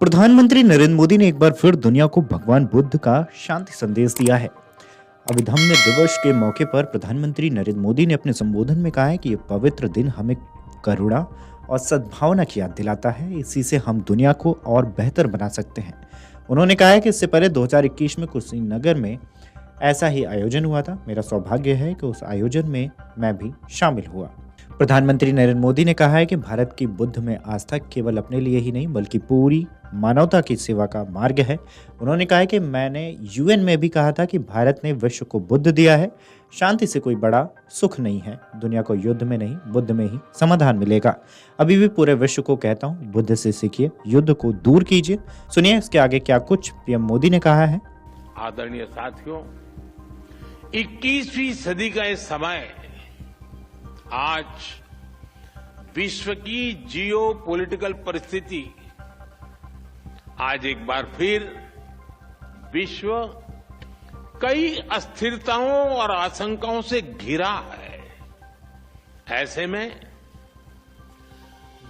प्रधानमंत्री नरेंद्र मोदी ने एक बार फिर दुनिया को भगवान बुद्ध का शांति संदेश दिया है। अभिधम्य दिवस के मौके पर प्रधानमंत्री नरेंद्र मोदी ने अपने संबोधन में कहा है कि ये पवित्र दिन हमें करुणा और सद्भावना की याद दिलाता है। इसी से हम दुनिया को और बेहतर बना सकते हैं। उन्होंने कहा है कि इससे पहले 2021 में कुशीनगर में ऐसा ही आयोजन हुआ था। मेरा सौभाग्य है कि उस आयोजन में मैं भी शामिल हुआ। प्रधानमंत्री नरेंद्र मोदी ने कहा है कि भारत की बुद्ध में आस्था केवल अपने लिए ही नहीं बल्कि पूरी मानवता की सेवा का मार्ग है। उन्होंने कहा है कि मैंने यूएन में भी कहा था कि भारत ने विश्व को बुद्ध दिया है। शांति से कोई बड़ा सुख नहीं है। दुनिया को युद्ध में नहीं बुद्ध में ही समाधान मिलेगा। अभी भी पूरे विश्व को कहता हूँ, बुद्ध से सीखिए, युद्ध को दूर कीजिए। सुनिए इसके आगे क्या कुछ पीएम मोदी ने कहा है। आदरणीय साथियों, 21वीं सदी का ये समय आज विश्व की जियो पॉलिटिकल परिस्थिति आज एक बार फिर विश्व कई अस्थिरताओं और आशंकाओं से घिरा है। ऐसे में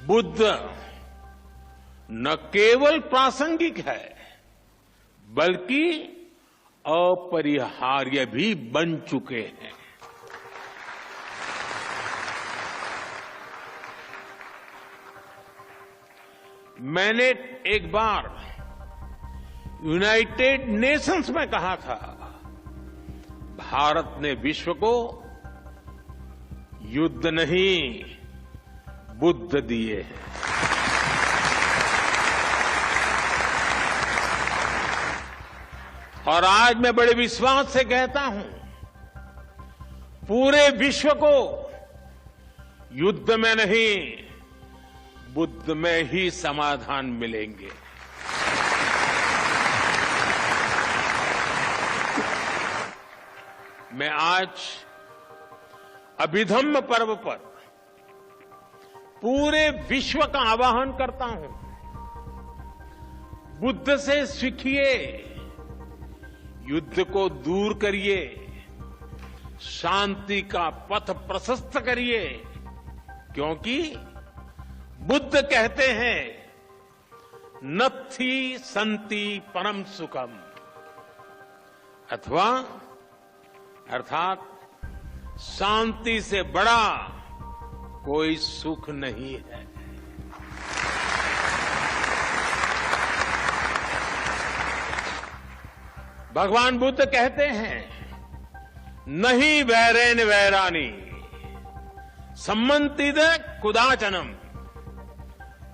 बुद्ध न केवल प्रासंगिक है बल्कि अपरिहार्य भी बन चुके हैं। मैंने एक बार यूनाइटेड नेशंस में कहा था, भारत ने विश्व को युद्ध नहीं बुद्ध दिए हैं। और आज मैं बड़े विश्वास से कहता हूं, पूरे विश्व को युद्ध में नहीं बुद्ध में ही समाधान मिलेंगे। मैं आज अभिधम्म पर्व पर पूरे विश्व का आह्वान करता हूं, बुद्ध से सीखिए, युद्ध को दूर करिए, शांति का पथ प्रशस्त करिए, क्योंकि बुद्ध कहते हैं नत्थि संति परम सुखम, अर्थात शांति से बड़ा कोई सुख नहीं है। भगवान बुद्ध कहते हैं नहीं वैरेन वैरानी सम्मंतिद कुदाचनम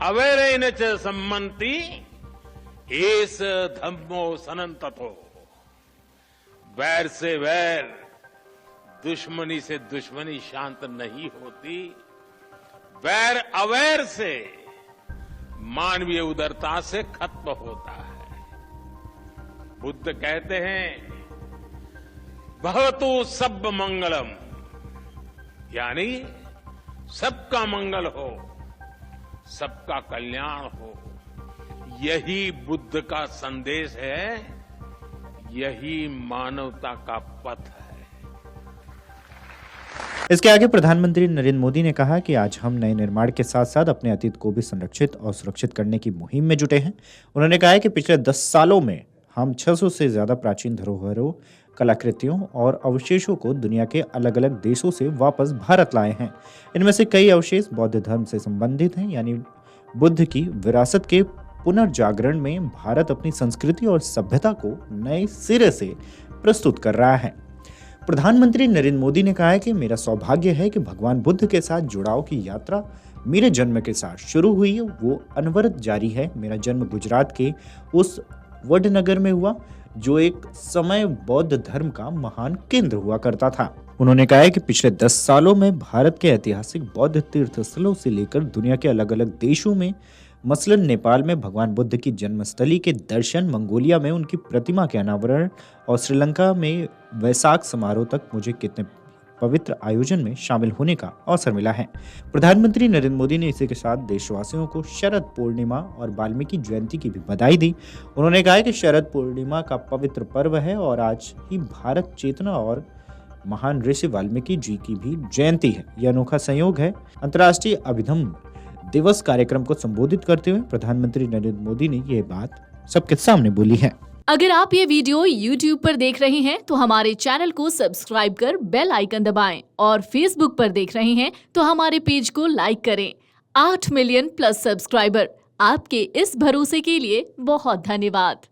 अवैरेन च सम्मंति एस धम्मो सनंततो। वैर से वैर, दुश्मनी से दुश्मनी शांत नहीं होती। वैर अवैर से, मानवीय उदारता से खत्म होता है। बुद्ध कहते हैं भवतु सब मंगलम, यानी सबका मंगल हो, सबका कल्याण हो। यही बुद्ध का संदेश है, यही मानवता का पथ है। इसके आगे प्रधानमंत्री नरेंद्र मोदी ने कहा कि आज हम नए निर्माण के साथ साथ अपने अतीत को भी संरक्षित और सुरक्षित करने की मुहिम में जुटे हैं। उन्होंने कहा है कि पिछले 10 सालों में हम 600 से ज्यादा प्राचीन धरोहरों, कलाकृतियों और अवशेषों को दुनिया के अलग अलग देशों से वापस भारत लाए हैं। इनमें से कई अवशेष बौद्ध धर्म से संबंधित हैं, यानी बुद्ध की विरासत के पुनर्जागरण में भारत अपनी संस्कृति और सभ्यता को नए सिरे से प्रस्तुत कर रहा है। प्रधानमंत्री नरेंद्र मोदी ने कहा है कि मेरा सौभाग्य है कि भगवान बुद्ध के साथ जुड़ाव की यात्रा मेरे जन्म के साथ शुरू हुई है, वो अनवरत जारी है। मेरा जन्म गुजरात के उस वडनगर में हुआ जो एक समय बौद्ध धर्म का महान केंद्र हुआ करता था। उन्होंने कहा है कि पिछले 10 सालों में भारत के ऐतिहासिक बौद्ध तीर्थ स्थलों से लेकर दुनिया के अलग अलग देशों में, मसलन नेपाल में भगवान बुद्ध की जन्मस्थली के दर्शन, मंगोलिया में उनकी प्रतिमा के अनावरण और श्रीलंका में वैसाख समारोह तक मुझे कितने पवित्र आयोजन में शामिल होने का अवसर मिला है। प्रधानमंत्री नरेंद्र मोदी ने इसी के साथ देशवासियों को शरद पूर्णिमा और वाल्मीकि जयंती की भी बधाई दी। उन्होंने कहा कि शरद पूर्णिमा का पवित्र पर्व है और आज ही भारत चेतना और महान ऋषि वाल्मीकि जी की भी जयंती है। यह अनोखा संयोग है। अंतर्राष्ट्रीय अभिधम्म दिवस कार्यक्रम को संबोधित करते हुए प्रधानमंत्री नरेंद्र मोदी ने ये बात सबके सामने बोली है। अगर आप ये वीडियो YouTube पर देख रहे हैं तो हमारे चैनल को सब्सक्राइब कर बेल आइकन दबाएं और Facebook पर देख रहे हैं तो हमारे पेज को लाइक करें। 8 मिलियन प्लस सब्सक्राइबर, आपके इस भरोसे के लिए बहुत धन्यवाद।